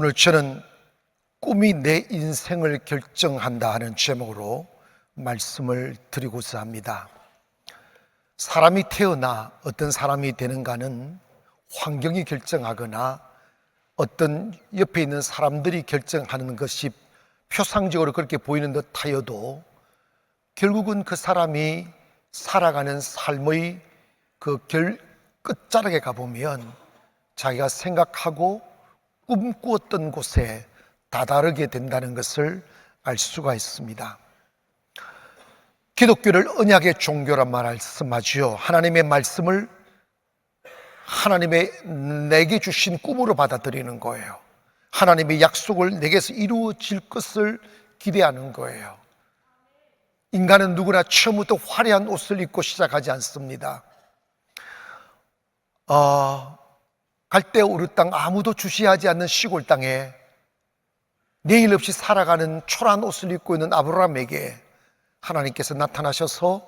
오늘 저는 꿈이 내 인생을 결정한다 하는 제목으로 말씀을 드리고자 합니다. 사람이 태어나 어떤 사람이 되는가는 환경이 결정하거나 어떤 옆에 있는 사람들이 결정하는 것이 표상적으로 그렇게 보이는 듯 하여도 결국은 그 사람이 살아가는 삶의 그 끝자락에 가보면 자기가 생각하고 꿈꾸었던 곳에 다다르게 된다는 것을 알 수가 있습니다. 기독교를 언약의 종교란 말씀하지요. 하나님의 말씀을 하나님의 내게 주신 꿈으로 받아들이는 거예요. 하나님의 약속을 내게서 이루어질 것을 기대하는 거예요. 인간은 누구나 처음부터 화려한 옷을 입고 시작하지 않습니다. 갈대 우르 땅, 아무도 주시하지 않는 시골 땅에 내일 없이 살아가는 초라한 옷을 입고 있는 아브라함에게 하나님께서 나타나셔서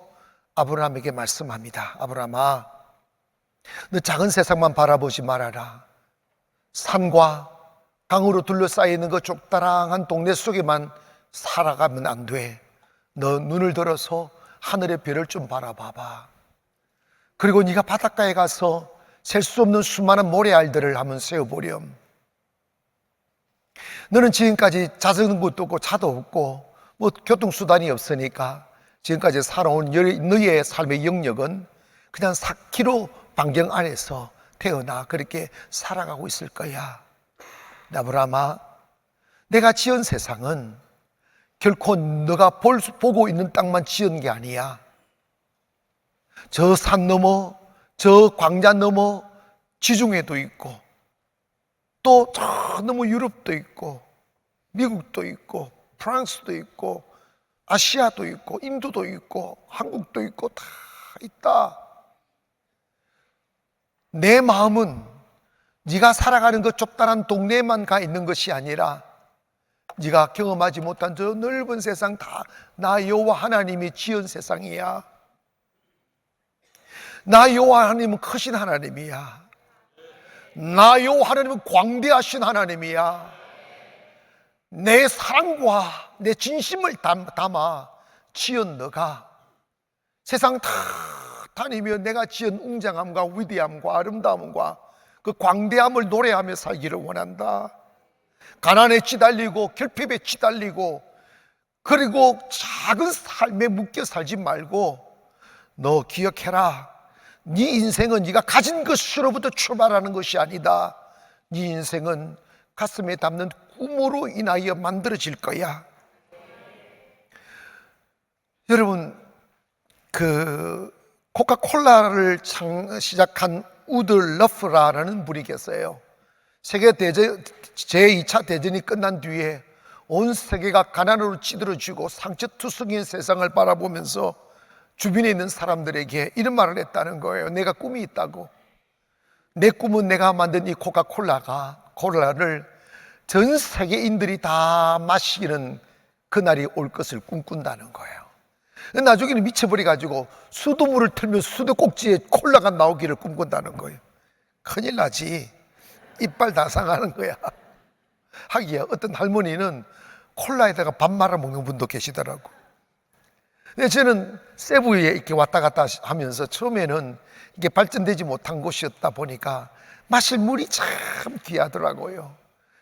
아브라함에게 말씀합니다. 아브라함아, 너 작은 세상만 바라보지 말아라. 산과 강으로 둘러싸여 있는 그 좁다랑한 동네 속에만 살아가면 안 돼. 너 눈을 들어서 하늘의 별을 좀 바라봐봐. 그리고 네가 바닷가에 가서 셀 수 없는 수많은 모래알들을 한번 세어보렴. 너는 지금까지 자전거도 없고 차도 없고 뭐 교통수단이 없으니까 지금까지 살아온 너희의 삶의 영역은 그냥 4km 반경 안에서 태어나 그렇게 살아가고 있을 거야. 아브라함아, 내가 지은 세상은 결코 너가 보고 있는 땅만 지은 게 아니야. 저 산 너머, 저 광야 너머 지중해도 있고, 또 저 너머 유럽도 있고, 미국도 있고, 프랑스도 있고, 아시아도 있고, 인도도 있고, 한국도 있고, 다 있다. 내 마음은 네가 살아가는 그 좁다란 동네에만 가 있는 것이 아니라 네가 경험하지 못한 저 넓은 세상 다 나 여호와 하나님이 지은 세상이야. 나 여호와 하나님은 크신 하나님이야. 나 여호와 하나님은 광대하신 하나님이야. 내 사랑과 내 진심을 담아 지은 너가 세상 다 다니며 내가 지은 웅장함과 위대함과 아름다움과 그 광대함을 노래하며 살기를 원한다. 가난에 치달리고 결핍에 치달리고 그리고 작은 삶에 묶여 살지 말고 너 기억해라. 네 인생은 네가 가진 것으로부터 출발하는 것이 아니다. 네 인생은 가슴에 담는 꿈으로 인하여 만들어질 거야. 여러분, 그 코카콜라를 시작한 우드 러프라는 분이 계세요. 제2차 대전이 끝난 뒤에 온 세계가 가난으로 찌들어지고 상처투성이인 세상을 바라보면서 주변에 있는 사람들에게 이런 말을 했다는 거예요. 내가 꿈이 있다고. 내 꿈은 내가 만든 이 콜라를 전 세계인들이 다 마시는 그날이 올 것을 꿈꾼다는 거예요. 나중에는 미쳐버려가지고 수돗물을 틀면 수도 꼭지에 콜라가 나오기를 꿈꾼다는 거예요. 큰일 나지. 이빨 다 상하는 거야. 하기야 어떤 할머니는 콜라에다가 밥 말아 먹는 분도 계시더라고. 근데 저는 세부에 이렇게 왔다 갔다 하면서 처음에는 이게 발전되지 못한 곳이었다 보니까 마실 물이 참 귀하더라고요.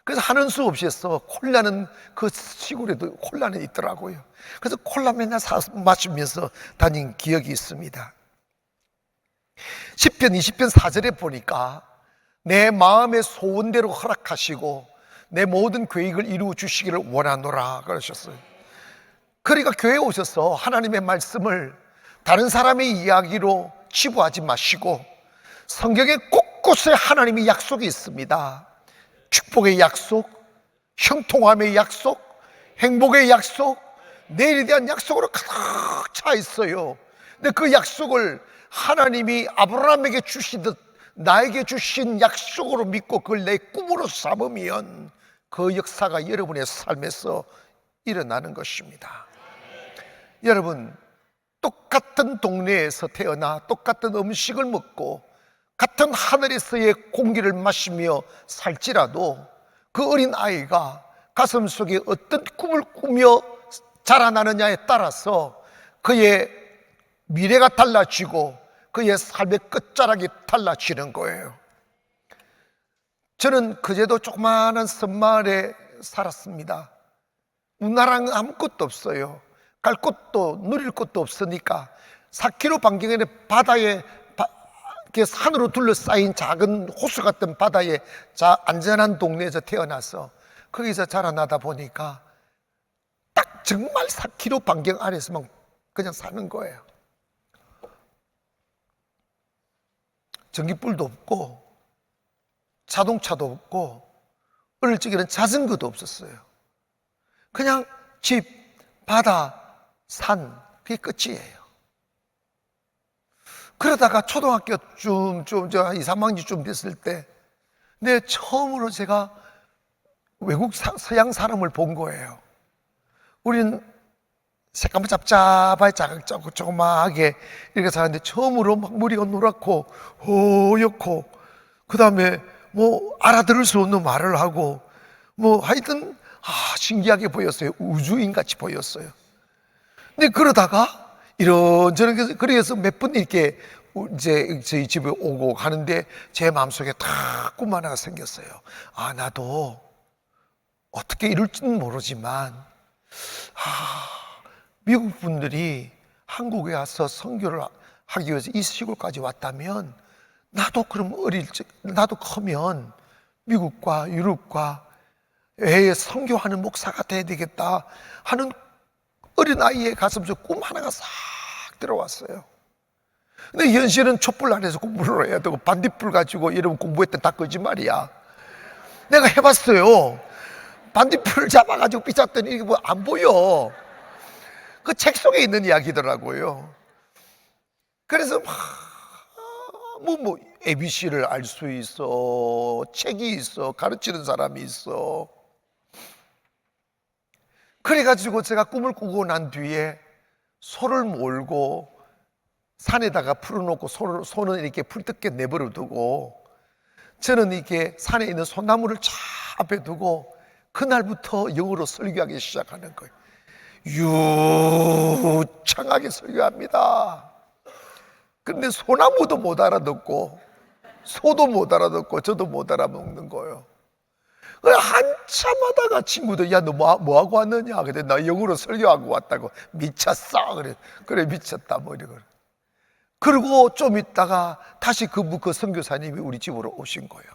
그래서 하는 수 없이 했어. 콜라는 그 시골에도 콜라는 있더라고요. 그래서 콜라 맨날 사서 마시면서 다닌 기억이 있습니다. 시편 20편 4절에 보니까 내 마음의 소원대로 허락하시고 내 모든 계획을 이루어 주시기를 원하노라 그러셨어요. 그러니까 교회에 오셔서 하나님의 말씀을 다른 사람의 이야기로 치부하지 마시고 성경에 곳곳에 하나님의 약속이 있습니다. 축복의 약속, 형통함의 약속, 행복의 약속, 내일에 대한 약속으로 가득 차 있어요. 근데 그 약속을 하나님이 아브라함에게 주시듯 나에게 주신 약속으로 믿고 그걸 내 꿈으로 삼으면 그 역사가 여러분의 삶에서 일어나는 것입니다. 여러분, 똑같은 동네에서 태어나 똑같은 음식을 먹고 같은 하늘에서의 공기를 마시며 살지라도 그 그 어린 아이가 가슴 속에 어떤 꿈을 꾸며 자라나느냐에 따라서 그의 미래가 달라지고 그의 삶의 끝자락이 달라지는 거예요. 저는 그제도 조그마한 섬마을에 살았습니다. 우나랑 아무것도 없어요. 갈 곳도 누릴 곳도 없으니까 4km 반경의 바다에 산으로 둘러싸인 작은 호수 같은 바다에 안전한 동네에서 태어나서 거기서 자라나다 보니까 딱 정말 4km 반경 안에서만 그냥 사는 거예요. 전기불도 없고 자동차도 없고 어릴 적에는 자전거도 없었어요. 그냥 집, 바다, 산, 그게 끝이에요. 그러다가 초등학교 좀 2, 3학년쯤 됐을 때 처음으로 제가 외국 서양 사람을 본 거예요. 우린 색감 잡잡하게 자극적고 조그마하게 이렇게 사는데 처음으로 막 머리가 노랗고 허옇고 그 다음에 뭐 알아들을 수 없는 말을 하고 뭐 하여튼 신기하게 보였어요. 우주인 같이 보였어요. 근데 그러다가 이런저런 그래서 몇 번 이렇게 이제 저희 집에 오고 가는데 제 마음속에 딱 꿈 하나가 생겼어요. 나도 어떻게 이룰지는 모르지만 미국 분들이 한국에 와서 선교를 하기 위해서 이 시골까지 왔다면 나도 그럼 나도 커면 미국과 유럽과 해외에 선교하는 목사가 돼야 되겠다 하는 어린아이의 가슴속에 꿈 하나가 싹 들어왔어요. 근데 현실은 촛불 안에서 공부를 해야 되고 반딧불 가지고 이러면 공부했던 다 거짓말이야. 내가 해봤어요. 반딧불을 잡아가지고 삐쳤더니 이게 뭐 안 보여. 그 책 속에 있는 이야기더라고요. 그래서 ABC를 알 수 있어, 책이 있어, 가르치는 사람이 있어. 그래가지고 제가 꿈을 꾸고 난 뒤에 소를 몰고 산에다가 풀어놓고 소는 이렇게 풀뜯게 내버려 두고 저는 이렇게 산에 있는 소나무를 차 앞에 두고 그날부터 영어로 설교하기 시작하는 거예요. 유창하게 설교합니다. 그런데 소나무도 못 알아듣고 소도 못 알아듣고 저도 못 알아먹는 거예요. 한참 하다가 친구들 야 너 뭐하고 왔느냐? 그래 나 영어로 설교하고 왔다고. 미쳤어. 그래 미쳤다 뭐 이러고. 그리고 좀 있다가 다시 그 선교사님이 우리 집으로 오신 거예요.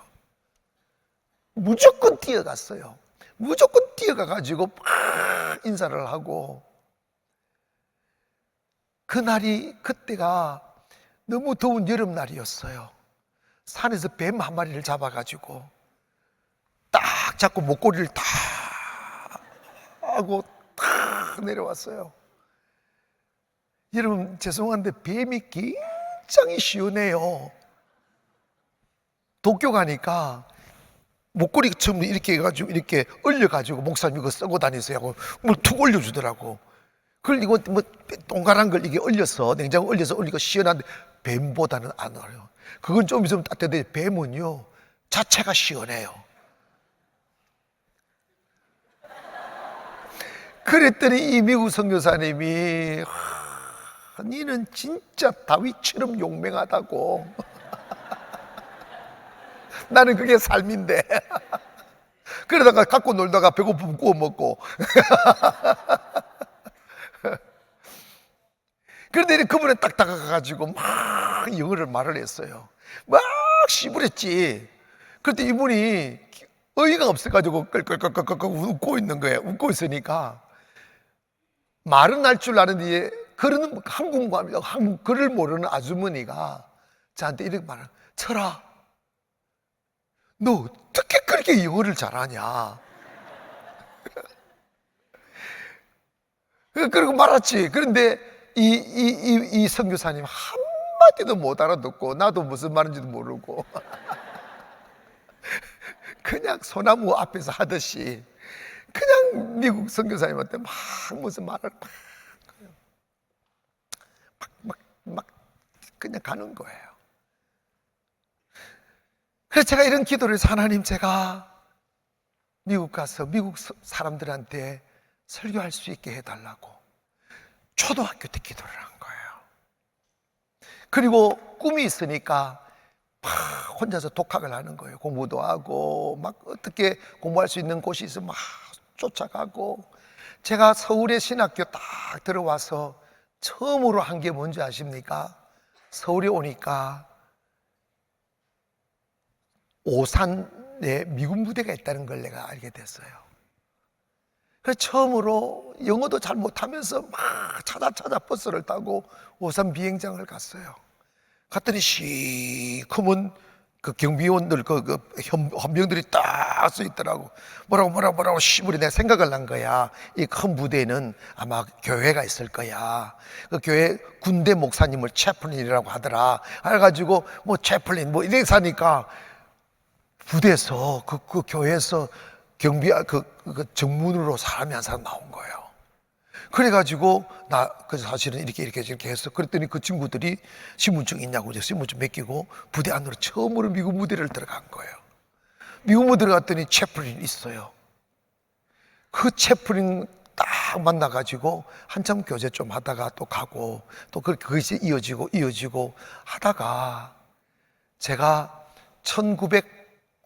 무조건 뛰어갔어요. 무조건 뛰어가가지고 막 인사를 하고 그때가 너무 더운 여름날이었어요. 산에서 뱀 한 마리를 잡아가지고 딱 잡고 목걸이를 다 하고 딱 내려왔어요. 여러분 죄송한데 뱀이 굉장히 시원해요. 도쿄 가니까 목걸이 처음 이렇게 해가지고 이렇게 얼려가지고 목사님 이거 쓰고 다니세요 하고 뭘 툭 올려주더라고. 그걸 이거 뭐 동그란 걸 이게 얼려서 냉장고 얼려서 올리고 시원한데 뱀보다는 안 얼어요. 그건 좀 있으면 따뜻해. 뱀은요 자체가 시원해요. 그랬더니 이 미국 선교사님이 니는 진짜 다윗처럼 용맹하다고. 나는 그게 삶인데. 그러다가 갖고 놀다가 배고프면 구워 먹고. 그런데 그분은 딱 다가가가지고 막 영어를 말을 했어요. 막 씨부렸지. 그런데 이분이 어이가 없어가지고 끌끌끌끌끌 웃고 있는 거예요. 웃고 있으니까 말은 할 줄 아는데 한국 글을 모르는 아주머니가 저한테 이렇게 말해요. 철아, 너 어떻게 그렇게 영어를 잘하냐? 그리고 말았지. 그런데 이 선교사님 한마디도 못 알아듣고 나도 무슨 말인지도 모르고 그냥 소나무 앞에서 하듯이 그냥 미국 선교사님한테 막 무슨 말을 막 그냥 가는 거예요. 그래서 제가 이런 기도를 해서 하나님 제가 미국 가서 미국 사람들한테 설교할 수 있게 해달라고 초등학교 때 기도를 한 거예요. 그리고 꿈이 있으니까 막 혼자서 독학을 하는 거예요. 공부도 하고 막 어떻게 공부할 수 있는 곳이 있으면 막 쫓아가고. 제가 서울의 신학교 딱 들어와서 처음으로 한 게 뭔지 아십니까? 서울에 오니까 오산에 미군 부대가 있다는 걸 내가 알게 됐어요. 그래서 처음으로 영어도 잘 못하면서 막 찾아 버스를 타고 오산 비행장을 갔어요. 갔더니 시커먼 그 경비원들 그 헌병들이 딱 서 있더라고. 뭐라고 시부리. 내가 생각을 한 거야. 이 큰 부대에는 아마 교회가 있을 거야. 그 교회 군대 목사님을 채플린이라고 하더라. 그래가지고 뭐 채플린 뭐 이렇게 사니까 부대에서 그 교회에서 경비 그 정문으로 사람이 한 사람 나온 거예요. 그래가지고 나 그 사실은 이렇게 했어. 그랬더니 그 친구들이 신분증 있냐고 이제 신분증 맡기고 부대 안으로 처음으로 미국 무대를 들어간 거예요. 미국 무대 들어갔더니 채플린 있어요. 그 채플린 딱 만나가지고 한참 교제 좀 하다가 또 가고 또 그것이 이어지고 하다가 제가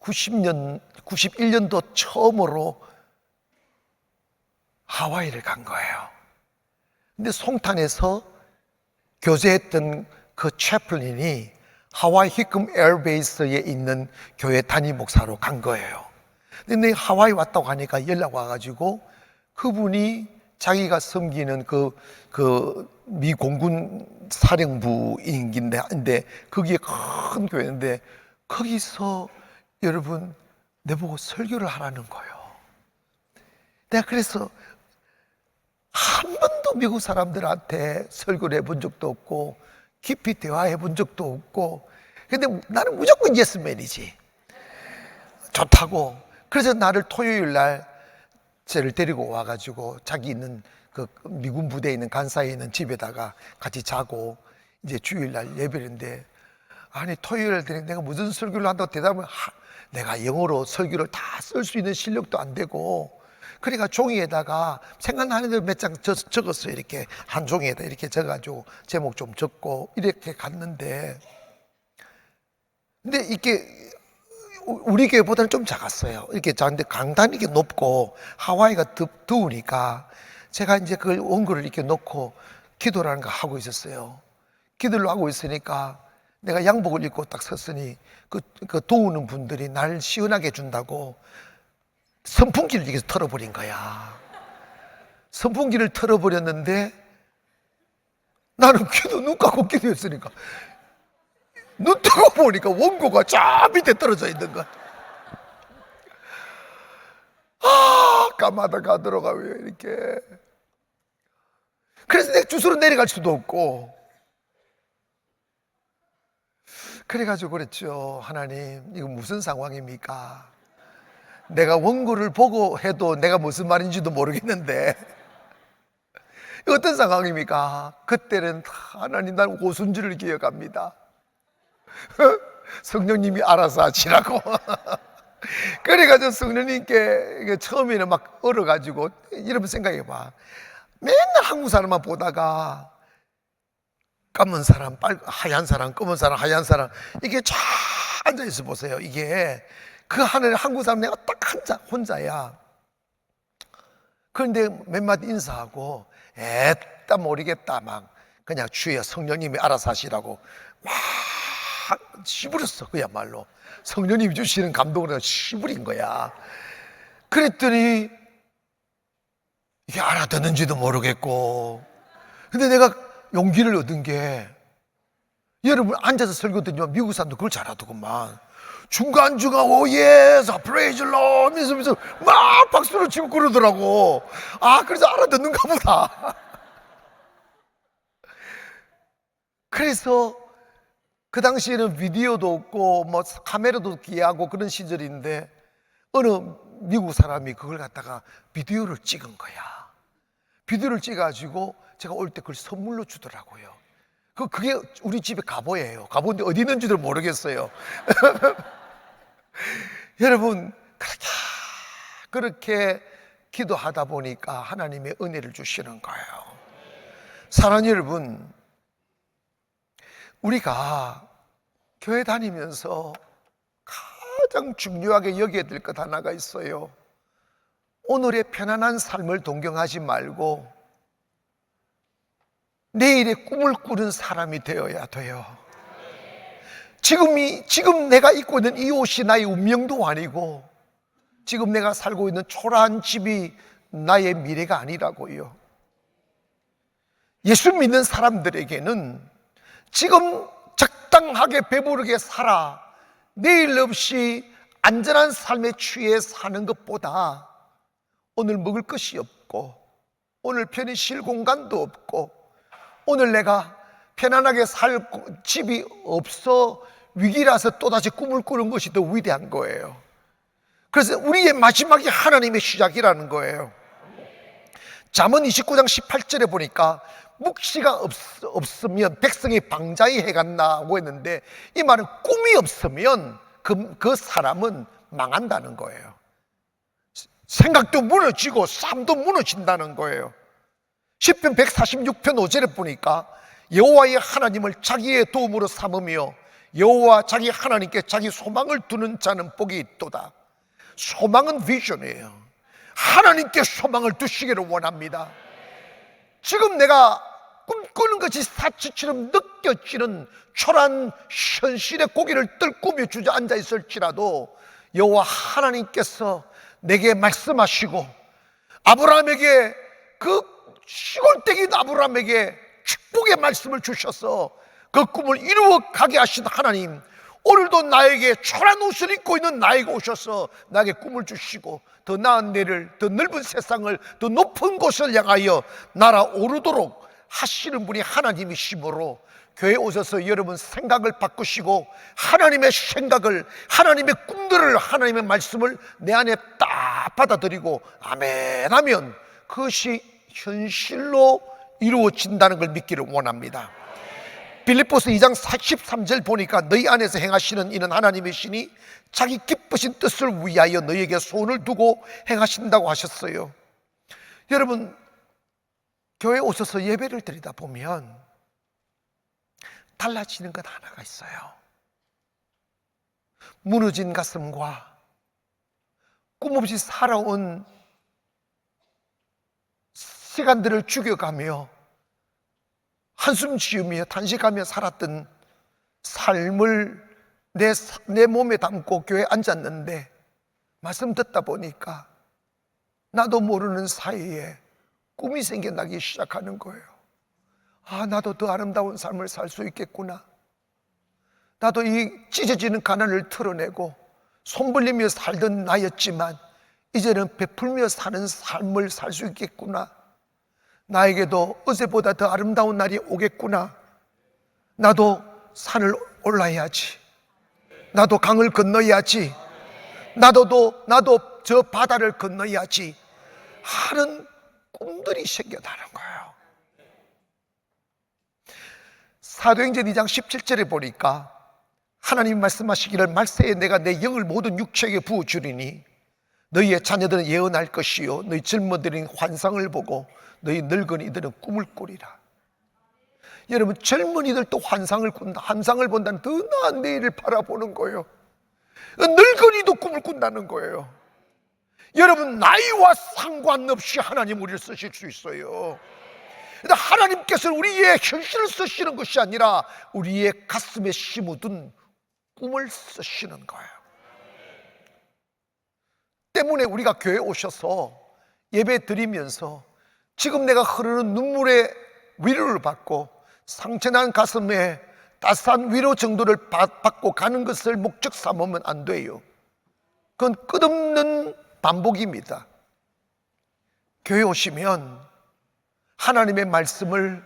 91년도 처음으로 하와이를 간 거예요. 근데 송탄에서 교제했던 그 채플린이 하와이 히금 에어베이스에 있는 교회 담임 목사로 간 거예요. 근데 내가 하와이 왔다고 하니까 연락 와가지고 그분이 자기가 섬기는 미 공군 사령부인데 거기에 큰 교회인데 거기서 여러분 내보고 설교를 하라는 거예요. 내가 그래서 한 번도 미국 사람들한테 설교를 해본 적도 없고 깊이 대화해 본 적도 없고 근데 나는 무조건 예스맨이지. 좋다고. 그래서 나를 토요일 날 쟤를 데리고 와가지고 자기 있는 그 미군 부대에 있는 간사에 있는 집에다가 같이 자고 이제 주일날 예배인데 아니 토요일 날 내가 무슨 설교를 한다고 대답을 내가 영어로 설교를 다 쓸 수 있는 실력도 안 되고 그러니까 종이에다가 생각나는 대로 몇 장 적었어요. 이렇게 한 종이에다 이렇게 적어가지고 제목 좀 적고 이렇게 갔는데 근데 이게 우리 교회보다는 좀 작았어요. 이렇게 작은데 강단이 이렇게 높고 하와이가 더우니까 제가 이제 그걸 원고를 이렇게 놓고 기도라는 거 하고 있었어요. 기도를 하고 있으니까 내가 양복을 입고 딱 섰으니 그 도우는 분들이 날 시원하게 해준다고 선풍기를 이렇게 털어버린 거야. 선풍기를 털어버렸는데 나는 눈 감고 기도했으니까 눈 뜨고 보니까 원고가 저 밑에 떨어져 있는 거야. 까마다 가들어가 왜 이렇게. 그래서 내가 주소로 내려갈 수도 없고 그래가지고 그랬죠. 하나님 이거 무슨 상황입니까? 내가 원고를 보고 해도 내가 무슨 말인지도 모르겠는데 이거 어떤 상황입니까? 그때는 하나님 난 오순절을 기억합니다. 성령님이 알아서 하시라고. 그래가지고 성령님께 처음에는 막 얼어가지고 여러분 생각해봐. 맨날 한국 사람만 보다가 까만 사람, 하얀 사람, 검은 사람, 하얀 사람 이게 쫙 앉아있어 보세요. 이게 그 하늘에 한국 사람 내가 딱 혼자야. 그런데 몇 마디 인사하고 에따 모르겠다 막 그냥 주여 성령님이 알아서 하시라고 막 시부렸어. 그야말로 성령님이 주시는 감동으로 시부린 거야. 그랬더니 이게 알아듣는지도 모르겠고 근데 내가 용기를 얻은 게 여러분 앉아서 설교 듣지만 미국 사람도 그걸 잘 하더구만. 중간중간 오예스 프레이즈 로 하면서 막 박수를 치고 그러더라고. 그래서 알아듣는가 보다. 그래서 그 당시에는 비디오도 없고 뭐 카메라도 귀하고 그런 시절인데 어느 미국 사람이 그걸 갖다가 비디오를 찍은 거야. 비디오를 찍어가지고 제가 올 때 그걸 선물로 주더라고요. 그게 우리 집에 갑오예요. 갑오인데 어디 있는지도 모르겠어요. 여러분 그렇게 그렇게 기도하다 보니까 하나님의 은혜를 주시는 거예요. 사랑하는 여러분, 우리가 교회 다니면서 가장 중요하게 여겨야 될 것 하나가 있어요. 오늘의 편안한 삶을 동경하지 말고 내일의 꿈을 꾸는 사람이 되어야 돼요. 지금 내가 입고 있는 이 옷이 나의 운명도 아니고, 지금 내가 살고 있는 초라한 집이 나의 미래가 아니라고요. 예수 믿는 사람들에게는 지금 적당하게 배부르게 살아 내일 없이 안전한 삶에 취해 사는 것보다 오늘 먹을 것이 없고, 오늘 편히 쉴 공간도 없고, 오늘 내가 편안하게 살 집이 없어 위기라서 또다시 꿈을 꾸는 것이 더 위대한 거예요. 그래서 우리의 마지막이 하나님의 시작이라는 거예요. 잠언 29장 18절에 보니까 묵시가 없으면 백성이 방자히 해간다고 했는데, 이 말은 꿈이 없으면 그 사람은 망한다는 거예요. 생각도 무너지고 삶도 무너진다는 거예요. 시편 146편 5절에 보니까 여호와의 하나님을 자기의 도움으로 삼으며 여호와 자기 하나님께 자기 소망을 두는 자는 복이 있도다. 소망은 비전이에요. 하나님께 소망을 두시기를 원합니다. 지금 내가 꿈꾸는 것이 사치처럼 느껴지는 초라한 현실의 고개를 떨구며 주저앉아 있을지라도 여호와 하나님께서 내게 말씀하시고, 아브라함에게, 그 시골댁인 아브라함에게 축복의 말씀을 주셔서 그 꿈을 이루어 가게 하신 하나님, 오늘도 나에게 초라한 옷을 입고 있는 나에게 오셔서 나에게 꿈을 주시고 더 나은 내를, 더 넓은 세상을, 더 높은 곳을 향하여 날아오르도록 하시는 분이 하나님이시므로, 교회에 오셔서 여러분 생각을 바꾸시고 하나님의 생각을, 하나님의 꿈들을, 하나님의 말씀을 내 안에 딱 받아들이고 아멘 하면 그것이 현실로 이루어진다는 걸 믿기를 원합니다. 빌립보서 2장 43절 보니까 너희 안에서 행하시는 이는 하나님이시니 자기 기쁘신 뜻을 위하여 너희에게 소원을 두고 행하신다고 하셨어요. 여러분, 교회에 오셔서 예배를 드리다 보면 달라지는 것 하나가 있어요. 무너진 가슴과 꿈없이 살아온 시간들을 죽여가며 한숨 지으며 탄식하며 살았던 삶을 내 몸에 담고 교회에 앉았는데, 말씀 듣다 보니까 나도 모르는 사이에 꿈이 생겨나기 시작하는 거예요. 아, 나도 더 아름다운 삶을 살 수 있겠구나. 나도 이 찢어지는 가난을 털어내고 손 벌리며 살던 나였지만 이제는 베풀며 사는 삶을 살 수 있겠구나. 나에게도 어제보다 더 아름다운 날이 오겠구나. 나도 산을 올라야지. 나도 강을 건너야지. 나도 저 바다를 건너야지 하는 꿈들이 생겨나는 거예요. 사도행전 2장 17절에 보니까 하나님 말씀하시기를 말세에 내가 내 영을 모든 육체에게 부어주리니 너희의 자녀들은 예언할 것이요 너희 젊은이들은 환상을 보고 너희 늙은이들은 꿈을 꾸리라. 여러분, 젊은이들도 환상을 꾼다. 환상을 본다는 더 나은 내일을 바라보는 거예요. 늙은이도 꿈을 꾼다는 거예요. 여러분, 나이와 상관없이 하나님 우리를 쓰실 수 있어요. 근데 하나님께서는 우리의 현실을 쓰시는 것이 아니라 우리의 가슴에 심어둔 꿈을 쓰시는 거예요. 때문에 우리가 교회에 오셔서 예배 드리면서 지금 내가 흐르는 눈물의 위로를 받고 상처난 가슴에 따스한 위로 정도를 받고 가는 것을 목적 삼으면 안 돼요. 그건 끝없는 반복입니다. 교회 오시면 하나님의 말씀을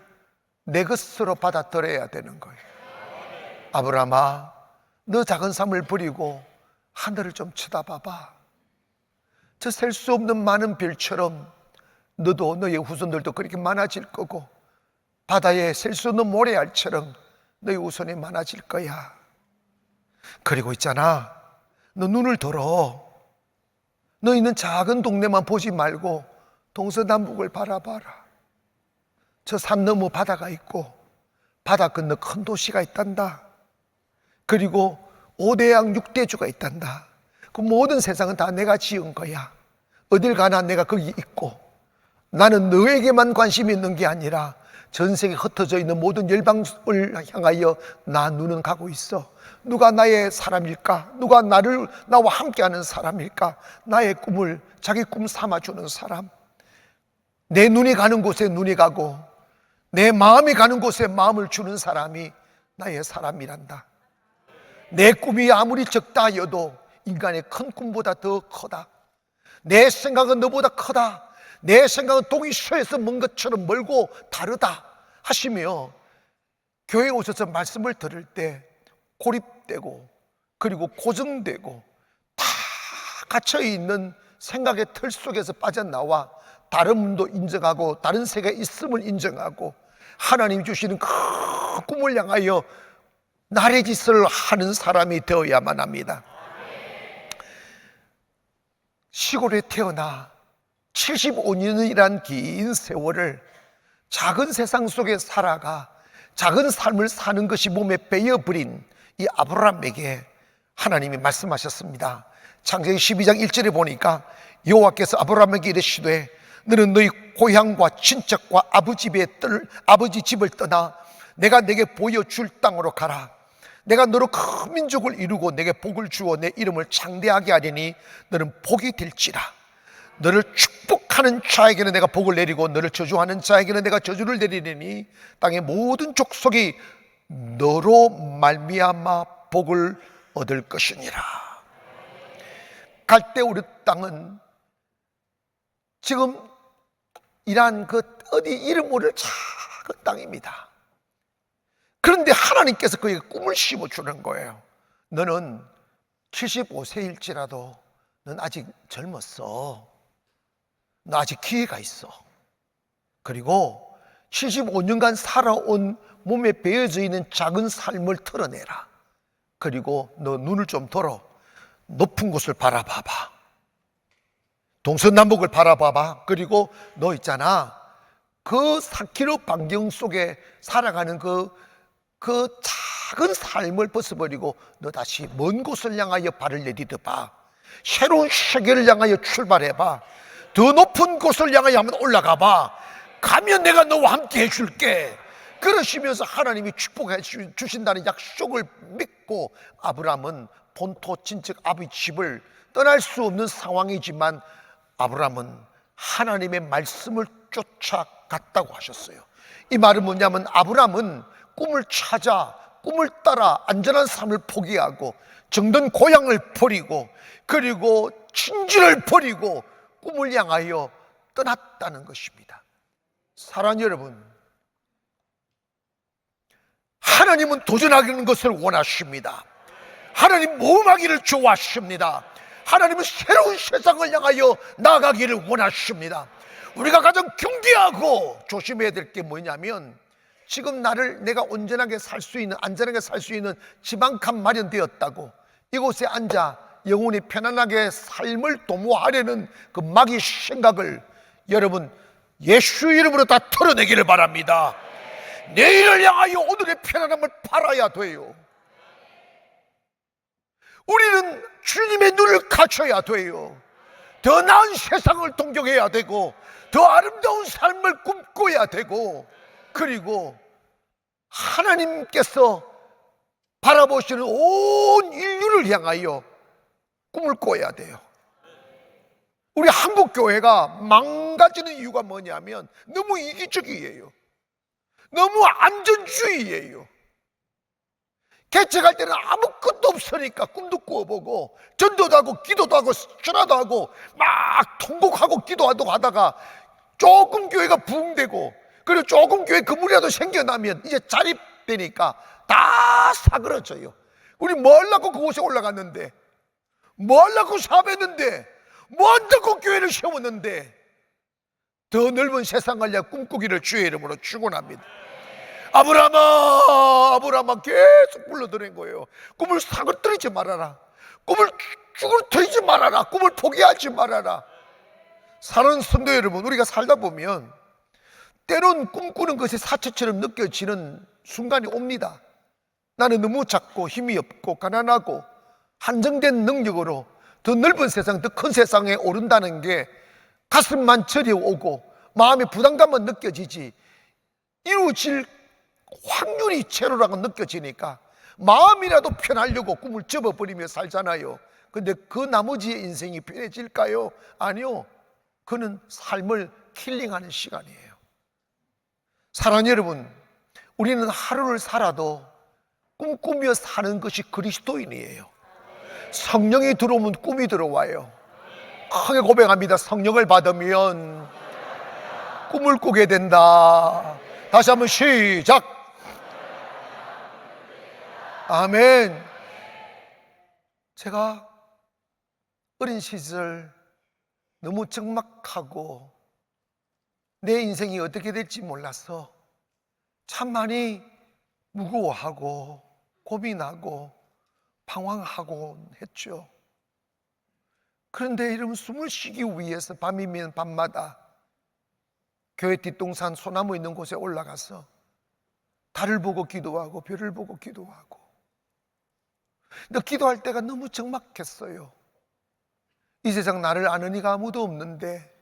내 것으로 받아들여야 되는 거예요. 아브라함아, 너 작은 삶을 버리고 하늘을 좀 쳐다봐봐. 저 셀 수 없는 많은 별처럼 너도 너의 후손들도 그렇게 많아질 거고, 바다에 셀 수 없는 모래알처럼 너의 후손이 많아질 거야. 그리고 있잖아, 너 눈을 들어. 너 있는 작은 동네만 보지 말고 동서남북을 바라봐라. 저 산 너머 바다가 있고 바다 건너 큰 도시가 있단다. 그리고 5대양 6대주가 있단다. 그 모든 세상은 다 내가 지은 거야. 어딜 가나 내가 거기 있고, 나는 너에게만 관심이 있는 게 아니라 전 세계에 흩어져 있는 모든 열방을 향하여 나 눈은 가고 있어. 누가 나의 사람일까? 누가 나와 함께하는 사람일까? 나의 꿈을 자기 꿈 삼아주는 사람. 내 눈이 가는 곳에 눈이 가고 내 마음이 가는 곳에 마음을 주는 사람이 나의 사람이란다. 내 꿈이 아무리 적다 하여도 인간의 큰 꿈보다 더 크다. 내 생각은 너보다 크다. 내 생각은 동이서에서 먼 것처럼 멀고 다르다 하시며, 교회에 오셔서 말씀을 들을 때 고립되고 그리고 고정되고 다 갇혀있는 생각의 틀 속에서 빠져나와 다른 분도 인정하고 다른 세계에 있음을 인정하고 하나님이 주시는 큰 꿈을 향하여 나래짓을 하는 사람이 되어야만 합니다. 시골에 태어나 75년이란 긴 세월을 작은 세상 속에 살아가 작은 삶을 사는 것이 몸에 배어버린 이 아브라함에게 하나님이 말씀하셨습니다. 창세기 12장 1절에 보니까 여호와께서 아브라함에게 이르시되 너는 너희 고향과 친척과 아버지 집을 떠나 내가 내게 보여줄 땅으로 가라. 내가 너로 큰 민족을 이루고 내게 복을 주어 내 이름을 창대하게 하리니 너는 복이 될지라. 너를 축복하는 자에게는 내가 복을 내리고 너를 저주하는 자에게는 내가 저주를 내리리니 땅의 모든 족속이 너로 말미암아 복을 얻을 것이니라. 갈대우르 땅은 지금 이란 그 어디 이름 모를 작은 땅입니다. 그런데 하나님께서 그에게 꿈을 심어주는 거예요. 너는 75세일지라도 넌 아직 젊었어. 너 아직 기회가 있어. 그리고 75년간 살아온 몸에 배어져 있는 작은 삶을 털어내라. 그리고 너 눈을 좀 들어 높은 곳을 바라봐봐. 동서남북을 바라봐봐. 그리고 너 있잖아, 그 4km 반경 속에 살아가는 그 작은 삶을 벗어버리고 너 다시 먼 곳을 향하여 발을 내디뎌봐. 새로운 세계를 향하여 출발해봐. 더 높은 곳을 향하여 한번 올라가봐. 가면 내가 너와 함께 해줄게. 그러시면서 하나님이 축복해 주신다는 약속을 믿고 아브라함은 본토 친척 아버지 집을 떠날 수 없는 상황이지만 아브라함은 하나님의 말씀을 쫓아갔다고 하셨어요. 이 말은 뭐냐면 아브라함은 꿈을 찾아 꿈을 따라 안전한 삶을 포기하고 정든 고향을 버리고 그리고 친지를 버리고 꿈을 향하여 떠났다는 것입니다. 사랑하는 여러분, 하나님은 도전하는 것을 원하십니다. 하나님 모험하기를 좋아하십니다. 하나님은 새로운 세상을 향하여 나아가기를 원하십니다. 우리가 가장 경계하고 조심해야 될 게 뭐냐면, 지금 내가 온전하게 살 수 있는, 안전하게 살 수 있는 집 한 칸 마련되었다고 이곳에 앉아 영원히 편안하게 삶을 도모하려는 그 마귀의 생각을 여러분 예수 이름으로 다 털어내기를 바랍니다. 내일을 향하여 오늘의 편안함을 팔아야 돼요. 우리는 주님의 눈을 갖춰야 돼요. 더 나은 세상을 동경해야 되고 더 아름다운 삶을 꿈꿔야 되고, 그리고 하나님께서 바라보시는 온 인류를 향하여 꿈을 꿔야 돼요. 우리 한국교회가 망가지는 이유가 뭐냐면 너무 이기적이에요. 너무 안전주의예요. 개척할 때는 아무것도 없으니까 꿈도 꾸어보고 전도도 하고 기도도 하고 전화도 하고 막 통곡하고 기도하고 하다가 조금 교회가 부흥되고 그리고 조금 교회 건물이라도 생겨나면 이제 자립되니까 다 사그러져요. 우리 뭐 하려고 그곳에 올라갔는데, 뭐 하려고 사업했는데, 뭐 한다고 교회를 세웠는데, 더 넓은 세상을 위해 꿈꾸기를 주의 이름으로 축원합니다. 아브라함아 계속 불러드린 거예요. 꿈을 사그러뜨리지 말아라. 꿈을 죽을 터이지 말아라. 꿈을 포기하지 말아라. 사랑하는 성도 여러분, 우리가 살다 보면 때론 꿈꾸는 것이 사치처럼 느껴지는 순간이 옵니다. 나는 너무 작고 힘이 없고 가난하고 한정된 능력으로 더 넓은 세상, 더 큰 세상에 오른다는 게 가슴만 저려오고 마음의 부담감만 느껴지지 이루어질 확률이 제로라고 느껴지니까 마음이라도 편하려고 꿈을 접어버리며 살잖아요. 근데 그 나머지의 인생이 편해질까요? 아니요. 그는 삶을 킬링하는 시간이에요. 사랑하는 여러분, 우리는 하루를 살아도 꿈꾸며 사는 것이 그리스도인이에요. 성령이 들어오면 꿈이 들어와요. 크게 고백합니다. 성령을 받으면 꿈을 꾸게 된다. 다시 한번 시작. 아멘. 제가 어린 시절 너무 적막하고 내 인생이 어떻게 될지 몰라서 참 많이 무거워하고 고민하고 방황하고 했죠. 그런데 이러면 숨을 쉬기 위해서 밤이면 밤마다 교회 뒷동산 소나무 있는 곳에 올라가서 달을 보고 기도하고 별을 보고 기도하고. 근데 기도할 때가 너무 적막했어요. 이 세상 나를 아는 이가 아무도 없는데,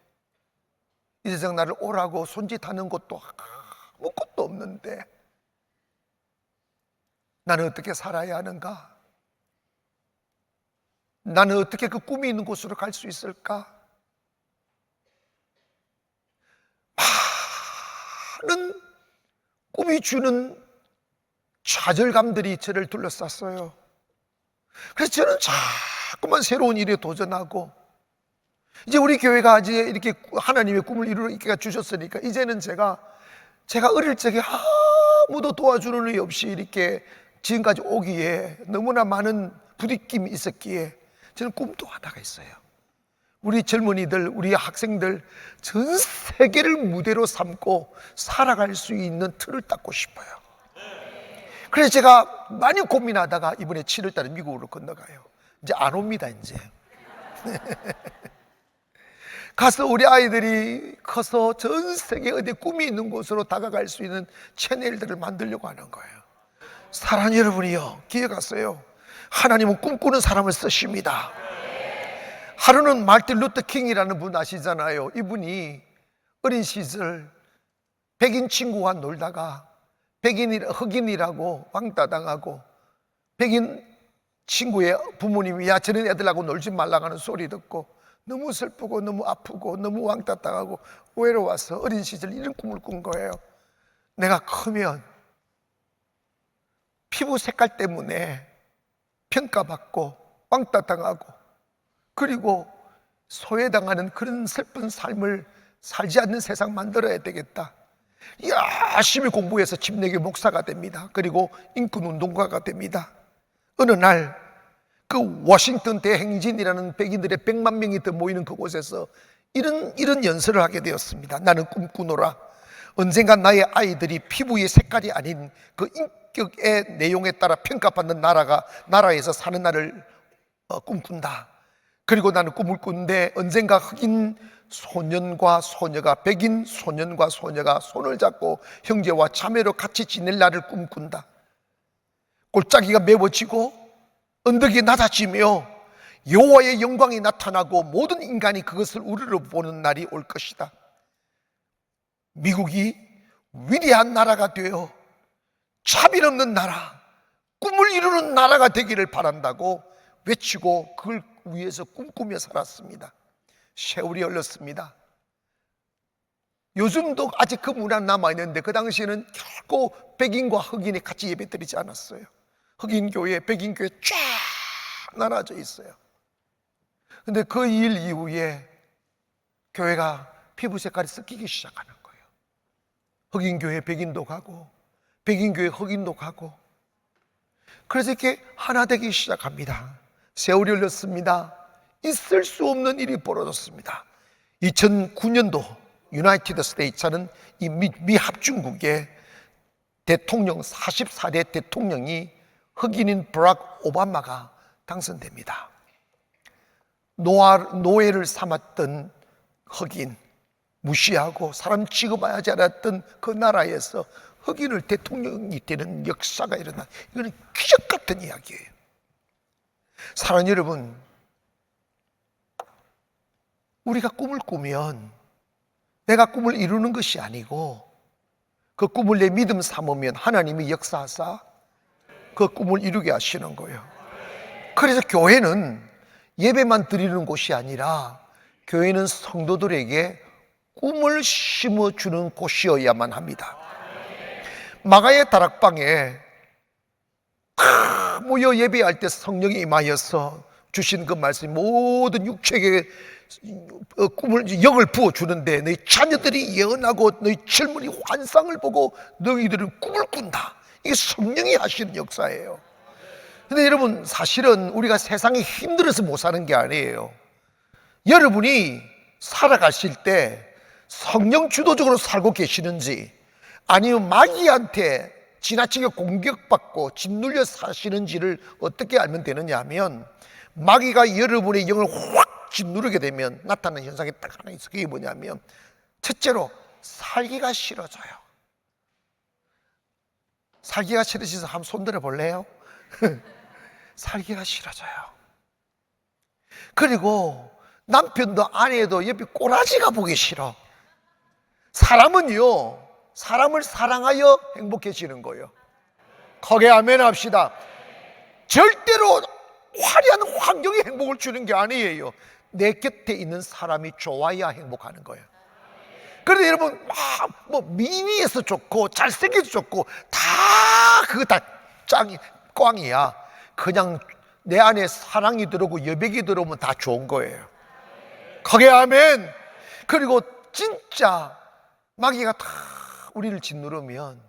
이 세상 나를 오라고 손짓하는 것도 아무것도 없는데 나는 어떻게 살아야 하는가? 나는 어떻게 그 꿈이 있는 곳으로 갈 수 있을까? 많은 꿈이 주는 좌절감들이 저를 둘러쌌어요. 그래서 저는 자꾸만 새로운 일에 도전하고, 이제 우리 교회가 이제 이렇게 하나님의 꿈을 이루게 주셨으니까 이제는 제가 어릴 적에 아무도 도와주는 일 없이 이렇게 지금까지 오기에 너무나 많은 부딪힘이 있었기에 저는 꿈도 하다가 있어요. 우리 젊은이들, 우리 학생들 전 세계를 무대로 삼고 살아갈 수 있는 틀을 닦고 싶어요. 그래서 제가 많이 고민하다가 이번에 7월 달에 미국으로 건너가요. 이제 안 옵니다, 이제. 가서 우리 아이들이 커서 전 세계 어디 꿈이 있는 곳으로 다가갈 수 있는 채널들을 만들려고 하는 거예요. 사랑하는 여러분이요, 기억하세요. 하나님은 꿈꾸는 사람을 쓰십니다. 하루는 마틴 루터 킹이라는 분 아시잖아요. 이분이 어린 시절 백인 친구와 놀다가 흑인이라고 왕따당하고, 백인 친구의 부모님이 야 저런 애들하고 놀지 말라고 하는 소리 듣고 너무 슬프고 너무 아프고 너무 왕따당하고 외로워서 어린 시절 이런 꿈을 꾼 거예요. 내가 크면 피부 색깔 때문에 평가받고 왕따당하고 그리고 소외당하는 그런 슬픈 삶을 살지 않는 세상 만들어야 되겠다. 열심히 공부해서 집내기 목사가 됩니다. 그리고 인권운동가가 됩니다. 어느 날 그 워싱턴 대행진이라는 백인들의 100만 명이 더 모이는 그곳에서 이런 연설을 하게 되었습니다. 나는 꿈꾸노라. 언젠가 나의 아이들이 피부의 색깔이 아닌 그 인격의 내용에 따라 평가받는 나라에서 사는 날을 꿈꾼다. 그리고 나는 꿈을 꾸는데 언젠가 흑인 소년과 소녀가, 백인 소년과 소녀가 손을 잡고 형제와 자매로 같이 지낼 날을 꿈꾼다. 골짜기가 메워지고 언덕이 낮아지며 여호와의 영광이 나타나고 모든 인간이 그것을 우러러 보는 날이 올 것이다. 미국이 위대한 나라가 되어 차별 없는 나라, 꿈을 이루는 나라가 되기를 바란다고 외치고 그걸 위해서 꿈꾸며 살았습니다. 세월이 흘렀습니다. 요즘도 아직 그 문화는 남아있는데 그 당시에는 결코 백인과 흑인이 같이 예배드리지 않았어요. 흑인 교회, 백인 교회 쫙 나눠져 있어요. 근데 그 일 이후에 교회가 피부 색깔이 섞이기 시작하는 거예요. 흑인 교회 백인도 가고 백인 교회 흑인도 가고, 그래서 이렇게 하나 되기 시작합니다. 세월이 흘렀습니다. 있을 수 없는 일이 벌어졌습니다. 2009년도 유나이티드 스테이츠는 이 미 합중국의 대통령 44대 대통령이 흑인인 버락 오바마가 당선됩니다. 노예를 삼았던 흑인, 무시하고 사람 취급하지 않았던 그 나라에서 흑인을 대통령이 되는 역사가 일어난, 이거는 기적 같은 이야기예요. 사랑하는 여러분, 우리가 꿈을 꾸면 내가 꿈을 이루는 것이 아니고 그 꿈을 내 믿음 삼으면 하나님이 역사하사 그 꿈을 이루게 하시는 거예요. 그래서 교회는 예배만 드리는 곳이 아니라 교회는 성도들에게 꿈을 심어주는 곳이어야만 합니다. 마가의 다락방에 모여 예배할 때 성령이 임하여서 주신 그 말씀, 모든 육체에게 꿈을, 영을 부어주는데 너희 자녀들이 예언하고 너희 젊은이 환상을 보고 너희들은 꿈을 꾼다. 이게 성령이 하시는 역사예요. 근데 여러분, 사실은 우리가 세상이 힘들어서 못 사는 게 아니에요. 여러분이 살아가실 때 성령 주도적으로 살고 계시는지 아니면 마귀한테 지나치게 공격받고 짓눌려 사시는지를 어떻게 알면 되느냐 하면, 마귀가 여러분의 영을 확 짓누르게 되면 나타나는 현상이 딱 하나 있어요. 그게 뭐냐면, 첫째로 살기가 싫어져요. 살기가 싫으셔서 한번 손들어 볼래요? 살기가 싫어져요. 그리고 남편도 아내도 옆에 꼬라지가 보기 싫어. 사람은요, 사람을 사랑하여 행복해지는 거예요. 크게 아멘 합시다. 절대로 화려한 환경이 행복을 주는 게 아니에요. 내 곁에 있는 사람이 좋아야 행복하는 거예요. 그런데 여러분, 뭐 미니에서 좋고 잘생겨서 좋고 다 그거 다 꽝이야. 그냥 내 안에 사랑이 들어오고 여백이 들어오면 다 좋은 거예요. 크게 아멘. 그리고 진짜 마귀가 다 우리를 짓누르면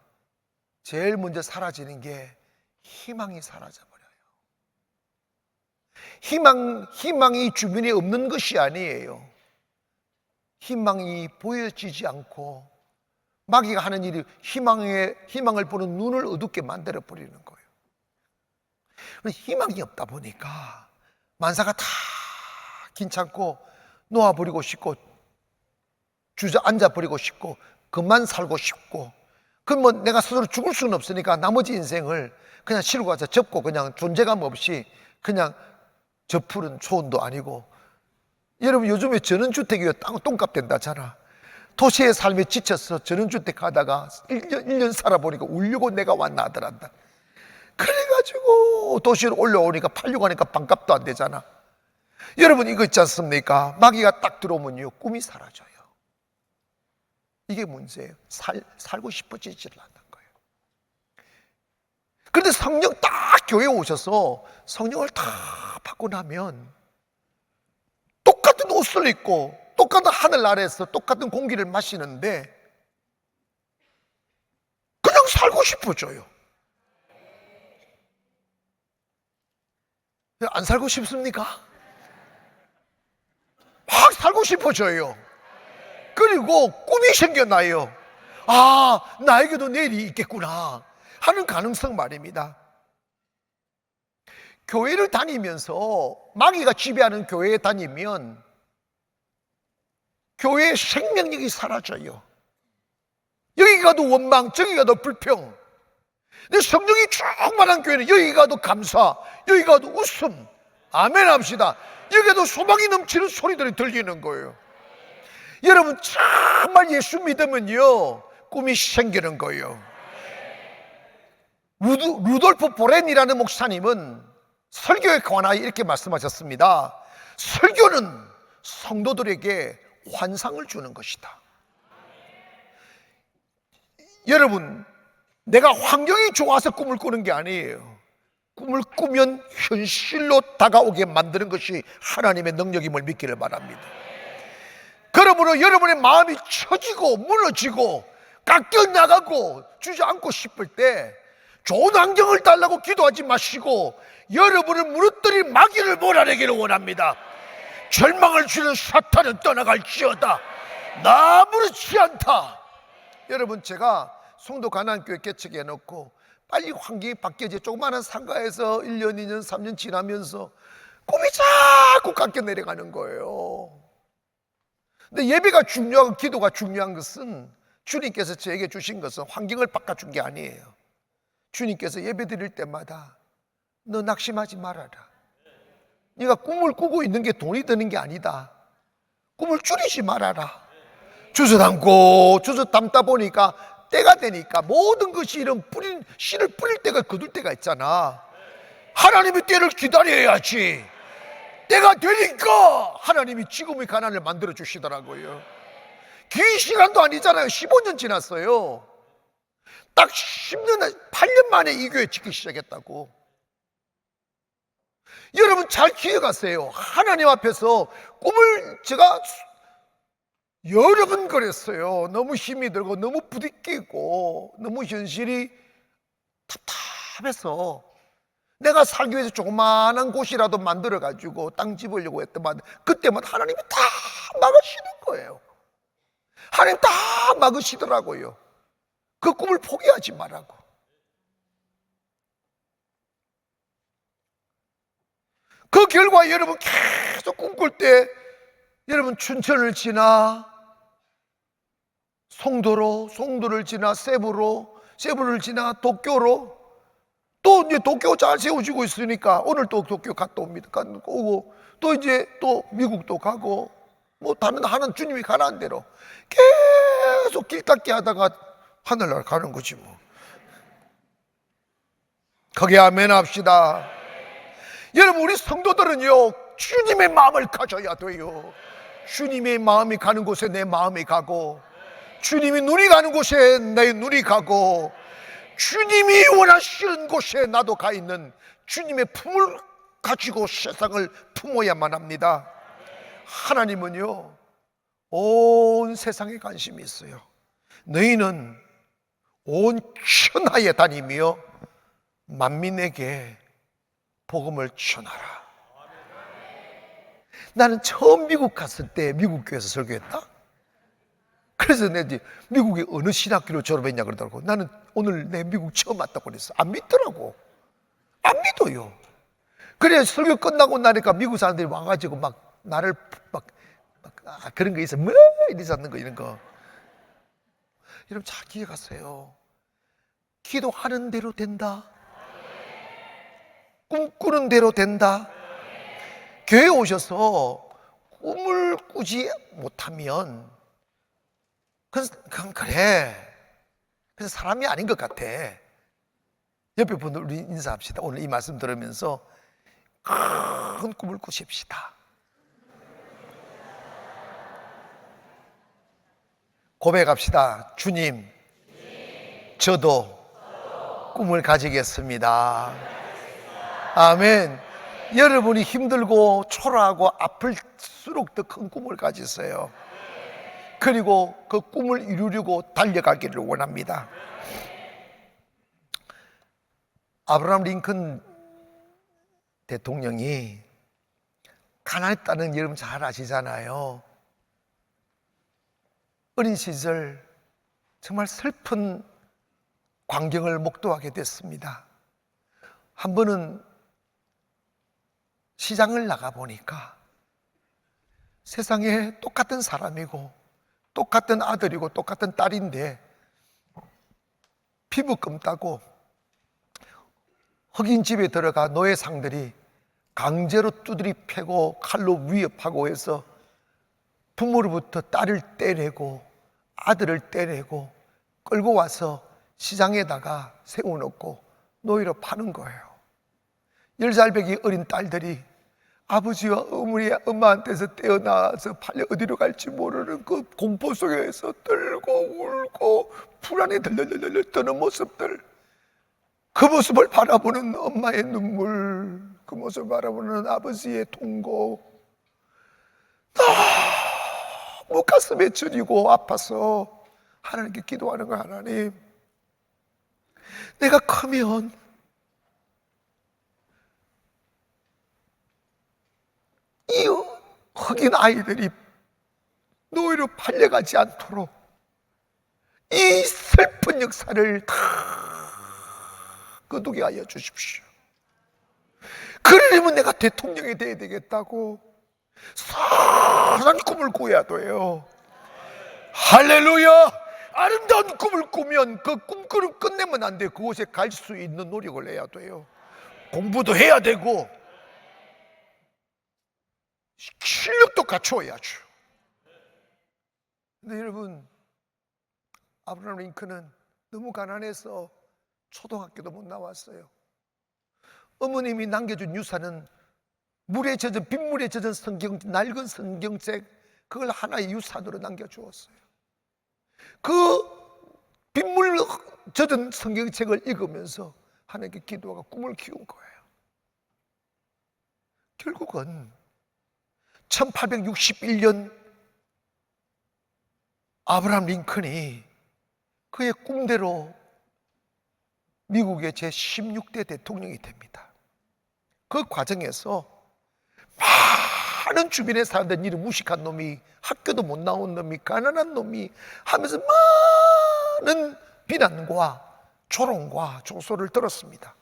제일 먼저 사라지는 게 희망이 사라져버려요. 희망이 주변에 없는 것이 아니에요. 희망이 보여지지 않고 마귀가 하는 일이 희망을 보는 눈을 어둡게 만들어 버리는 거예요. 희망이 없다 보니까 만사가 다 괜찮고 놓아버리고 싶고 주저앉아버리고 싶고 그만 살고 싶고, 그럼 뭐 내가 스스로 죽을 수는 없으니까 나머지 인생을 그냥 치르고 가서 접고 그냥 존재감 없이 그냥 저푸른 초원도 아니고. 여러분, 요즘에 전원주택이 똥값 된다잖아. 도시의 삶에 지쳐서 전원주택 가다가 1년 살아보니까 울려고 내가 왔나 하더란다. 그래가지고 도시로 올라오니까 팔려고 하니까 반값도 안 되잖아. 여러분, 이거 있지 않습니까? 마귀가 딱 들어오면요, 꿈이 사라져요. 이게 문제예요. 살고 싶어지질 않는 거예요. 그런데 성령 딱 교회에 오셔서 성령을 다 받고 나면 똑같은 옷을 입고 똑같은 하늘 아래에서 똑같은 공기를 마시는데 그냥 살고 싶어져요. 안 살고 싶습니까? 막 살고 싶어져요. 그리고 꿈이 생겨나요. 아, 나에게도 내일이 있겠구나 하는 가능성 말입니다. 교회를 다니면서 마귀가 지배하는 교회에 다니면 교회의 생명력이 사라져요. 여기 가도 원망, 저기 가도 불평. 근데 성령이 충만한 교회는 여기 가도 감사, 여기 가도 웃음. 아멘 합시다. 여기 가도 소망이 넘치는 소리들이 들리는 거예요. 여러분, 정말 예수 믿으면요, 꿈이 생기는 거예요. 루돌프 보렌이라는 목사님은 설교에 관하여 이렇게 말씀하셨습니다. 설교는 성도들에게 환상을 주는 것이다. 여러분, 내가 환경이 좋아서 꿈을 꾸는 게 아니에요. 꿈을 꾸면 현실로 다가오게 만드는 것이 하나님의 능력임을 믿기를 바랍니다. 그러므로 여러분의 마음이 처지고 무너지고 깎여나가고 주저앉고 싶을 때 좋은 환경을 달라고 기도하지 마시고 여러분을 무너뜨릴 마귀를 몰아내기를 원합니다. 절망을 주는 사탄은 떠나갈지어다. 나 무르치 않다. 여러분, 제가 송도 가나안교회 개척해 놓고 빨리 환경이 바뀌어지 조그마한 상가에서 1년, 2년, 3년 지나면서 꿈이 자꾸 깎여 내려가는 거예요. 근데 예배가 중요하고 기도가 중요한 것은 주님께서 저에게 주신 것은 환경을 바꿔준 게 아니에요. 주님께서 예배 드릴 때마다 너 낙심하지 말아라. 네가 꿈을 꾸고 있는 게 돈이 드는 게 아니다. 꿈을 줄이지 말아라. 주워 담고 주워 담다 보니까 때가 되니까 모든 것이 이런 씨를 뿌릴 때가 거둘 때가 있잖아. 하나님의 때를 기다려야지. 때가 되니까 하나님이 지금의 가난을 만들어 주시더라고요. 긴 시간도 아니잖아요. 15년 지났어요. 딱 10년, 8년 만에 이 교회 짓기 시작했다고. 여러분 잘 기억하세요. 하나님 앞에서 꿈을 제가 여러 번 그랬어요. 너무 힘이 들고 너무 부딪히고 너무 현실이 답답해서 내가 살기 위해서 조그마한 곳이라도 만들어가지고 땅 집으려고 했더만 그때만 하나님이 다 막으시는 거예요. 하나님 다 막으시더라고요. 그 꿈을 포기하지 말라고. 그 결과 여러분 계속 꿈꿀 때 여러분 춘천을 지나 송도를 지나 세부를 지나 도쿄로 또 이제 도쿄 잘 세워지고 있으니까 오늘 또 도쿄 갔다 옵니다. 오고 또 이제 또 미국도 가고 뭐 다른 하는 주님이 가라는 대로 계속 길 닦기 하다가 하늘나라 가는 거지 뭐. 거기에 아멘 합시다. 여러분 우리 성도들은요 주님의 마음을 가져야 돼요. 주님의 마음이 가는 곳에 내 마음이 가고 주님이 눈이 가는 곳에 내 눈이 가고 주님이 원하시는 곳에 나도 가 있는 주님의 품을 가지고 세상을 품어야만 합니다. 하나님은요 온 세상에 관심이 있어요. 너희는 온 천하에 다니며 만민에게 복음을 전하라. 나는 처음 미국 갔을 때 미국 교회에서 설교했다. 그래서 내가 미국에 어느 신학교로 졸업했냐 그러더라고. 나는 오늘 내 미국 처음 왔다고 그랬어. 안 믿더라고. 안 믿어요. 그래 설교 끝나고 나니까 미국 사람들이 와가지고 막 나를 그런 거 있어. 뭐 이러지 않는 거 이런 거. 여러분 잘 기억하세요. 기도하는 대로 된다. 꿈꾸는 대로 된다. 교회 오셔서 꿈을 꾸지 못하면 그건 그래. 그래서 사람이 아닌 것 같아. 옆에 분들 우리 인사합시다. 오늘 이 말씀 들으면서 큰 꿈을 꾸십시다. 고백합시다. 주님, 저도 꿈을 가지겠습니다. 아멘. 여러분이 힘들고 초라하고 아플수록 더 큰 꿈을 가지세요. 그리고 그 꿈을 이루려고 달려가기를 원합니다. 아브라함 링컨 대통령이 가난했다는 여러분 잘 아시잖아요. 어린 시절 정말 슬픈 광경을 목도하게 됐습니다. 한 번은 시장을 나가보니까 세상에 똑같은 사람이고 똑같은 아들이고 똑같은 딸인데 피부 검다고 흑인 집에 들어가 노예상들이 강제로 두드리 패고 칼로 위협하고 해서 부모로부터 딸을 떼내고 아들을 떼내고 끌고 와서 시장에다가 세워놓고 노예로 파는 거예요. 10살배기 어린 딸들이 아버지와 엄마한테서 떼어나와서 팔려 어디로 갈지 모르는 그 공포 속에서 떨고 울고 불안에 덜덜덜 떠는 모습들, 그 모습을 바라보는 엄마의 눈물, 그 모습을 바라보는 아버지의 통고, 너무 가슴에 저리고 아파서 하나님께 기도하는 거. 하나님, 내가 크면 이 흑인 아이들이 노예로 팔려가지 않도록 이 슬픈 역사를 다 거두게 하여 주십시오. 그 그러려면 내가 대통령이 돼야 되겠다고 선한 꿈을 꾸어야 돼요. 할렐루야. 아름다운 꿈을 꾸면 그 꿈꾸를 끝내면 안 돼요. 그곳에 갈 수 있는 노력을 해야 돼요. 공부도 해야 되고 실력도 갖추어야죠. 근데 여러분, 아브라함 링컨은 너무 가난해서 초등학교도 못 나왔어요. 어머님이 남겨준 유산은 물에 젖은, 빗물에 젖은 낡은 성경책, 그걸 하나의 유산으로 남겨주었어요. 그 빗물 젖은 성경책을 읽으면서 하나님께 기도하고 꿈을 키운 거예요. 결국은 1861년 아브라함 링컨이 그의 꿈대로 미국의 제16대 대통령이 됩니다. 그 과정에서 많은 주변의 사람들, 이런 무식한 놈이, 학교도 못 나온 놈이, 가난한 놈이 하면서 많은 비난과 조롱과 조소를 들었습니다.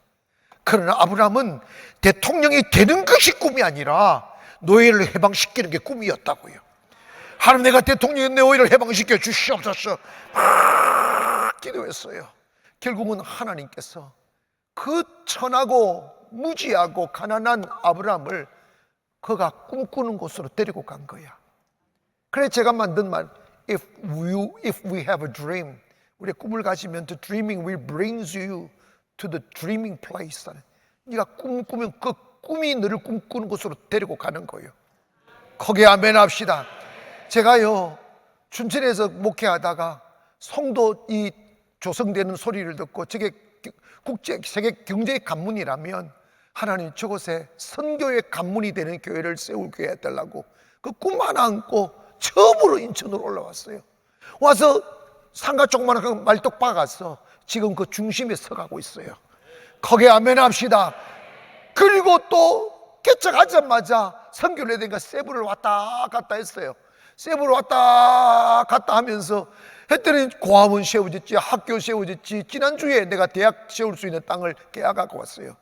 그러나 아브라함은 대통령이 되는 것이 꿈이 아니라 노예를 해방시키는 게 꿈이었다고요. 하나님, 내가 대통령의 노예를 해방시켜 주시옵소서 막 기도했어요. 결국은 하나님께서 그 천하고 무지하고 가난한 아브라함을 그가 꿈꾸는 곳으로 데리고 간 거야. 그래 제가 만든 말, if we have a dream, 우리의 꿈을 가지면 the dreaming will bring you to the dreaming place. 네가 꿈꾸면 그 꿈이 너를 꿈꾸는 곳으로 데리고 가는 거예요. 거기에 아멘 합시다. 제가요 춘천에서 목회하다가 성도 이 조성되는 소리를 듣고 저게 세계 경제의 관문이라면 하나님 저곳에 선교의 관문이 되는 교회를 세우게 해달라고 그 꿈 하나 안고 처음으로 인천으로 올라왔어요. 와서 상가 조그마한 말뚝 박아서 지금 그 중심에 서가고 있어요. 거기에 아멘 합시다. 그리고 또 개척하자마자 선교를 해야 되니까 세부를 왔다 갔다 했어요. 세부를 왔다 갔다 하면서 했더니 고아원 세워졌지, 학교 세워졌지. 지난주에 내가 대학 세울 수 있는 땅을 계약하고 왔어요.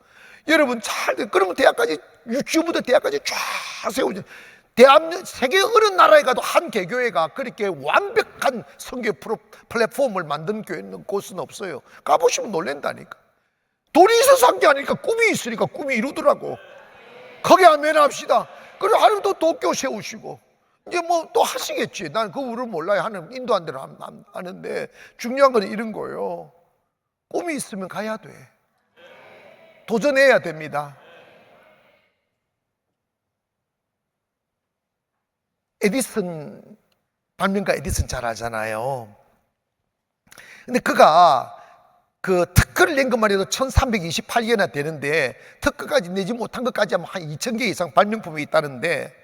여러분 그러면 대학까지, 유치부부터 대학까지 쫙 세워져. 세계 어느 나라에 가도 한 개교회가 그렇게 완벽한 선교 플랫폼을 만든 교회는 곳은 없어요. 가보시면 놀란다니까. 돈이 있어서 한 게 아니니까 꿈이 있으니까 꿈이 이루더라고. 거기 아멘 합시다. 그리고 하나님 또 도쿄 세우시고 이제 뭐 또 하시겠지. 난 그 우를 몰라요. 하나님 인도한 대로 하는데 중요한 건 이런 거예요. 꿈이 있으면 가야 돼. 도전해야 됩니다. 에디슨, 발명가 에디슨 잘 알잖아요. 근데 그가 그 특허를 낸 것만 해도 1328개나 되는데 특허까지 내지 못한 것까지 하면 한 2000개 이상 발명품이 있다는데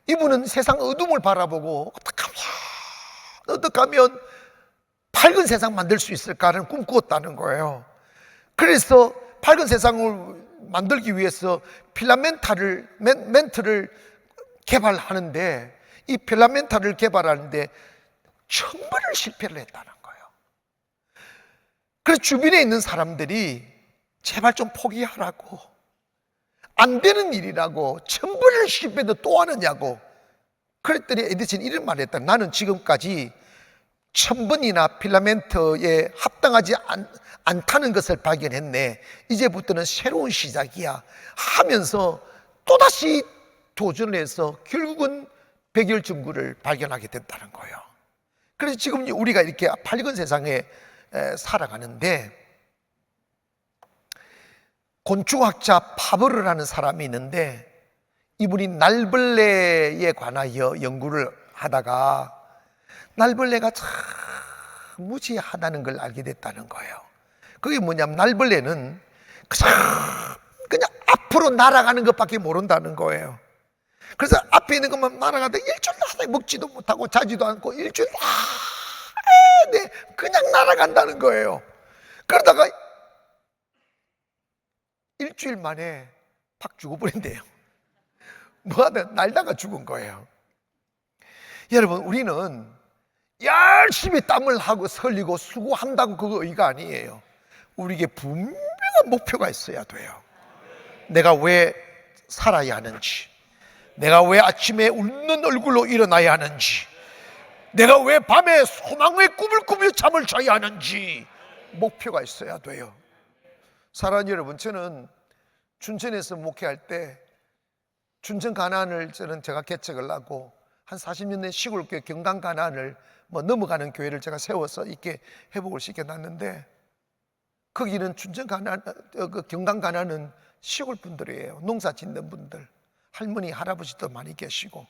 이분은 세상 어둠을 바라보고 어떻게 하면 밝은 세상 만들 수 있을까를 꿈꾸었다는 거예요. 그래서 밝은 세상을 만들기 위해서 멘트를 개발하는데 이 필라멘트를 개발하는데 1000번을 실패를 했다는 거예요. 그래서 주변에 있는 사람들이 제발 좀 포기하라고, 안 되는 일이라고, 1000번을 실패해도 또 하느냐고. 그랬더니 에디슨이 이런 말을 했다. 나는 지금까지 1000번이나 필라멘트에 합당하지 않다는 것을 발견했네. 이제부터는 새로운 시작이야 하면서 또다시 도전을 해서 결국은 백열전구를 발견하게 됐다는 거예요. 그래서 지금 우리가 이렇게 밝은 세상에 살아가는데, 곤충학자 파브르라는 사람이 있는데 이분이 날벌레에 관하여 연구를 하다가 날벌레가 참 무지하다는 걸 알게 됐다는 거예요. 그게 뭐냐면 날벌레는 그냥 앞으로 날아가는 것밖에 모른다는 거예요. 그래서 앞에 있는 것만 날아가다 일주일 나서 먹지도 못하고 자지도 않고 일주일 그냥 날아간다는 거예요. 그러다가 일주일 만에 팍 죽어버린대요. 뭐하다 날다가 죽은 거예요. 여러분, 우리는 열심히 땀을 하고 설리고 수고한다고 그거 의가 아니에요. 우리에게 분명한 목표가 있어야 돼요. 내가 왜 살아야 하는지, 내가 왜 아침에 웃는 얼굴로 일어나야 하는지, 내가 왜 밤에 소망의 꿈을 꾸며 잠을 자야 하는지 목표가 있어야 돼요. 사랑하는 여러분, 저는 춘천에서 목회할 때 춘천 가나안을 제가 개척을 하고 한 40년 된 시골교회 경강 가나안을 넘어가는 교회를 제가 세워서 이렇게 회복을 시켜놨는데, 거기는 춘천 가나안, 경강 가나안은 시골 분들이에요. 농사 짓는 분들, 할머니 할아버지도 많이 계시고.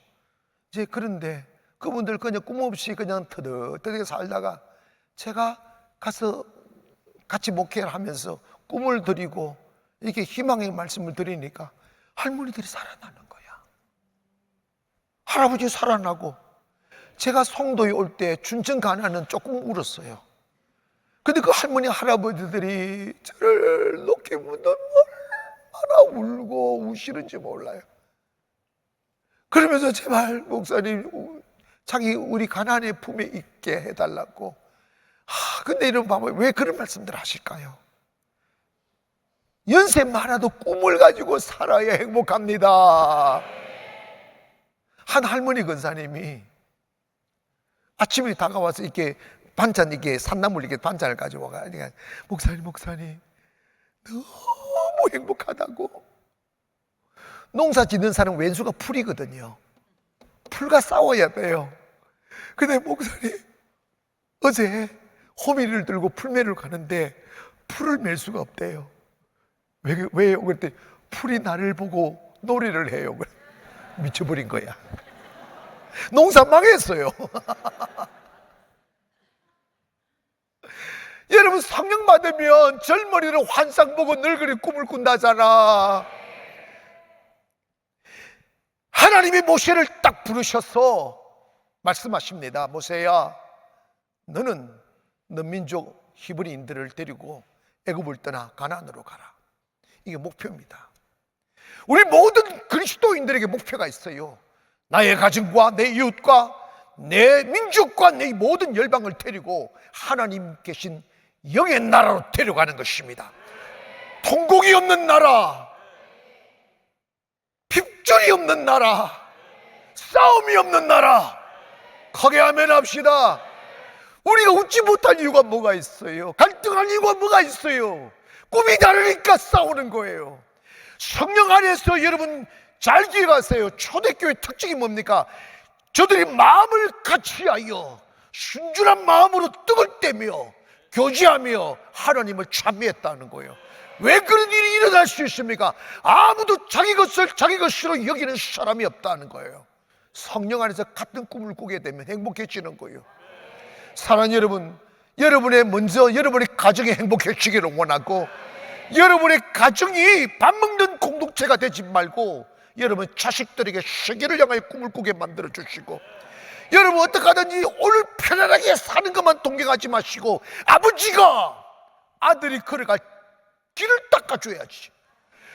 이제 그런데 그분들 그냥 꿈 없이 그냥 터득터득 살다가 제가 가서 같이 목회를 하면서 꿈을 드리고 이렇게 희망의 말씀을 드리니까 할머니들이 살아나는 거야. 할아버지 살아나고. 제가 송도에 올 때 춘천 가나안은 조금 울었어요. 근데 그 할머니 할아버지들이 저를 놓게 보면 얼마나 울고 우시는지 몰라요. 그러면서 제발 목사님 자기 우리 가나안의 품에 있게 해달라고. 근데 이런 밤에 왜 그런 말씀들 하실까요? 연세 많아도 꿈을 가지고 살아야 행복합니다. 한 할머니 권사님이 아침에 다가와서 이렇게 반찬, 이게 산나물 이렇게 반찬을 가져와가 목사님 너무 행복하다고. 농사 짓는 사람 왼수가 풀이거든요. 풀과 싸워야 돼요. 근데 목사님 어제 호미를 들고 풀매를 가는데 풀을 맬 수가 없대요. 왜요? 그랬더니 풀이 나를 보고 노래를 해요. 미쳐버린 거야. 농사 망했어요. 여러분, 성령 받으면 젊은이를 환상 보고 늙은이 꿈을 꾼다잖아. 하나님이 모세를 딱 부르셔서 말씀하십니다. 모세야, 너는 너 민족 히브리인들을 데리고 애굽을 떠나 가나안으로 가라. 이게 목표입니다. 우리 모든 그리스도인들에게 목표가 있어요. 나의 가정과 내 이웃과 내 민족과 내 모든 열방을 데리고 하나님 계신 영의 나라로 데려가는 것입니다. 통곡이 없는 나라, 핍절이 없는 나라, 싸움이 없는 나라. 크게 아멘합시다. 우리가 웃지 못할 이유가 뭐가 있어요? 갈등할 이유가 뭐가 있어요? 꿈이 다르니까 싸우는 거예요. 성령 안에서 여러분 잘 기억하세요. 초대교회 특징이 뭡니까? 저들이 마음을 같이하여 순전한 마음으로 떡을 떼며 교제하며 하나님을 찬미했다는 거예요. 왜 그런 일이 일어날 수 있습니까? 아무도 자기 것을 자기 것으로 여기는 사람이 없다는 거예요. 성령 안에서 같은 꿈을 꾸게 되면 행복해지는 거예요. 사랑하는 여러분, 먼저 여러분의 가정이 행복해지기를 원하고, 여러분의 가정이 밥 먹는 공동체가 되지 말고 여러분 자식들에게 세계를 향하여 꿈을 꾸게 만들어 주시고, 여러분 어떻게 하든지 오늘 편안하게 사는 것만 동경하지 마시고 아버지가 아들이 걸어갈 길을 닦아줘야지.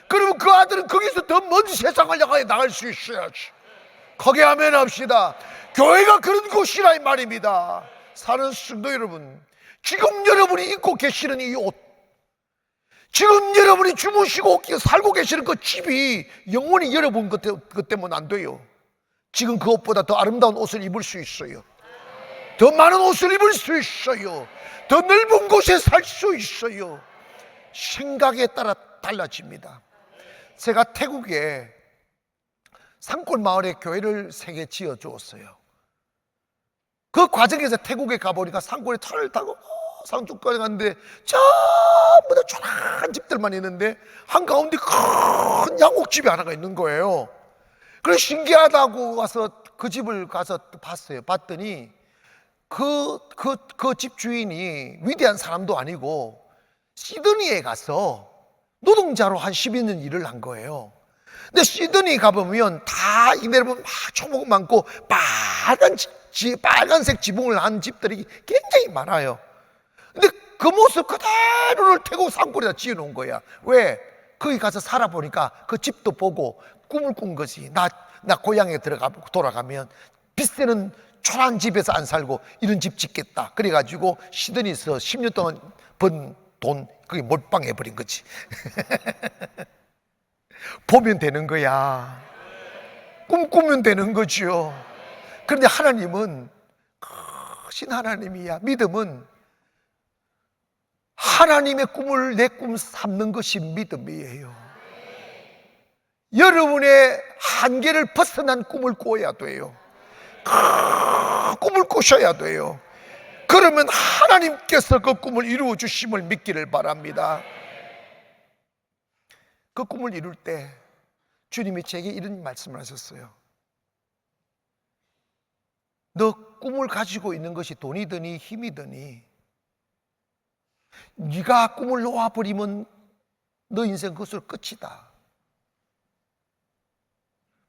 그러면 그 아들은 거기서 더 먼 세상을 향하여 나갈 수 있어야지. 크게 아멘합시다. 교회가 그런 곳이라 이 말입니다. 사는 성도 여러분, 지금 여러분이 입고 계시는 이 옷, 지금 여러분이 주무시고 살고 계시는 그 집이 영원히 여러분 것 때문에 안 돼요. 지금 그 옷보다 더 아름다운 옷을 입을 수 있어요. 더 많은 옷을 입을 수 있어요. 더 넓은 곳에 살 수 있어요. 생각에 따라 달라집니다. 제가 태국에 산골 마을에 교회를 3개 지어 주었어요. 그 과정에서 태국에 가보니까 산골에 차를 타고 산쪽까지 갔는데 전부 다 조용한 집들만 있는데 한가운데 큰 양옥집이 하나가 있는 거예요. 그래서 신기하다고 가서 그 집을 가서 봤어요. 봤더니 그 집 주인이 위대한 사람도 아니고 시드니에 가서 노동자로 한 12년 일을 한 거예요. 근데 시드니 가보면 다 내려보면 막 초목 많고 빨간색 지붕을 한 집들이 굉장히 많아요. 근데 그 모습 그대로를 태국 산골에다 지어놓은 거야. 왜? 거기 가서 살아보니까 그 집도 보고 꿈을 꾼 거지. 나 고향에 돌아가면 비싸는 초라한 집에서 안 살고 이런 집 짓겠다. 그래가지고 시드니에서 10년 동안 번 돈 그게 몰빵해버린 거지. 보면 되는 거야. 꿈꾸면 되는 거죠. 그런데 하나님은 크신 하나님이야. 믿음은 하나님의 꿈을 내 꿈 삼는 것이 믿음이에요. 여러분의 한계를 벗어난 꿈을 꿔야 돼요. 꿈을 꾸셔야 돼요. 그러면 하나님께서 그 꿈을 이루어 주심을 믿기를 바랍니다. 그 꿈을 이룰 때 주님이 제게 이런 말씀을 하셨어요. 너 꿈을 가지고 있는 것이 돈이더니 힘이더니 네가 꿈을 놓아버리면 너 인생 그것으로 끝이다.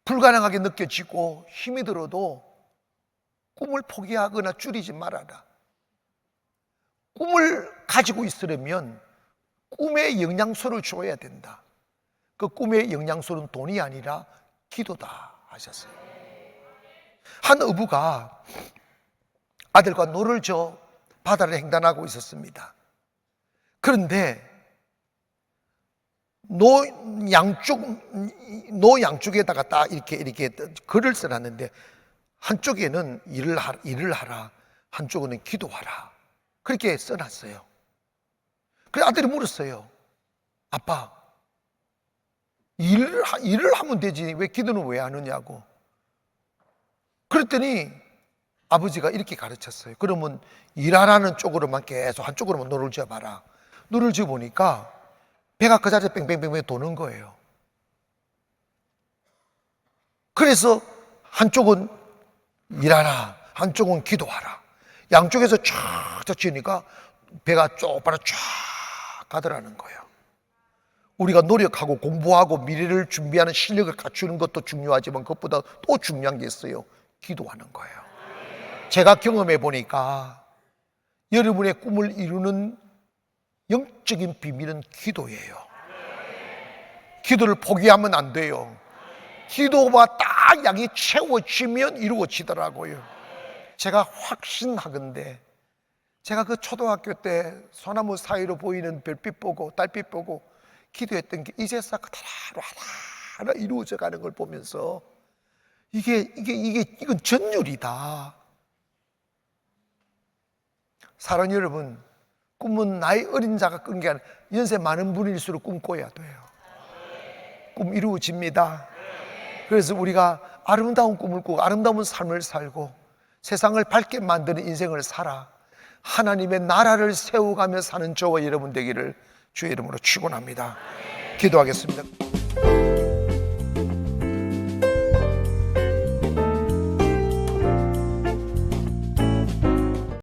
불가능하게 느껴지고 힘이 들어도 꿈을 포기하거나 줄이지 말아라. 꿈을 가지고 있으려면 꿈에 영양소를 줘야 된다. 그 꿈의 영양소는 돈이 아니라 기도다 하셨어요. 한 어부가 아들과 노를 저 바다를 횡단하고 있었습니다. 그런데 노 양쪽에다가 딱 이렇게 글을 써놨는데 한쪽에는 일을 하라, 한쪽에는 기도하라. 그렇게 써놨어요. 그래서 아들이 물었어요. 아빠, 일을 하면 되지 왜 기도는 왜 하느냐고. 그랬더니 아버지가 이렇게 가르쳤어요. 그러면 일하라는 쪽으로만 계속 한쪽으로만 노를 지어봐라. 노를 지어보니까 배가 그 자리에 뺑뺑뺑뺑 도는 거예요. 그래서 한쪽은 일하라, 한쪽은 기도하라. 양쪽에서 쫙 지으니까 배가 쪽바로 쫙 가더라는 거예요. 우리가 노력하고 공부하고 미래를 준비하는 실력을 갖추는 것도 중요하지만 그것보다 또 중요한 게 있어요. 기도하는 거예요. 제가 경험해 보니까 여러분의 꿈을 이루는 영적인 비밀은 기도예요. 기도를 포기하면 안 돼요. 기도가 딱 양이 채워지면 이루어지더라고요. 제가 확신하건대 제가 그 초등학교 때 소나무 사이로 보이는 별빛 보고 달빛 보고 기도했던 게 이제서 그대로 하나하나 이루어져 가는 걸 보면서 이건 전율이다. 사랑하는 여러분, 꿈은 나이 어린 자가 꾼 게 아니라 연세 많은 분일수록 꿈꿔야 돼요. 꿈 이루어집니다. 그래서 우리가 아름다운 꿈을 꾸고 아름다운 삶을 살고 세상을 밝게 만드는 인생을 살아 하나님의 나라를 세워가며 사는 저와 여러분 되기를 주의 이름으로 축원합니다. 기도하겠습니다.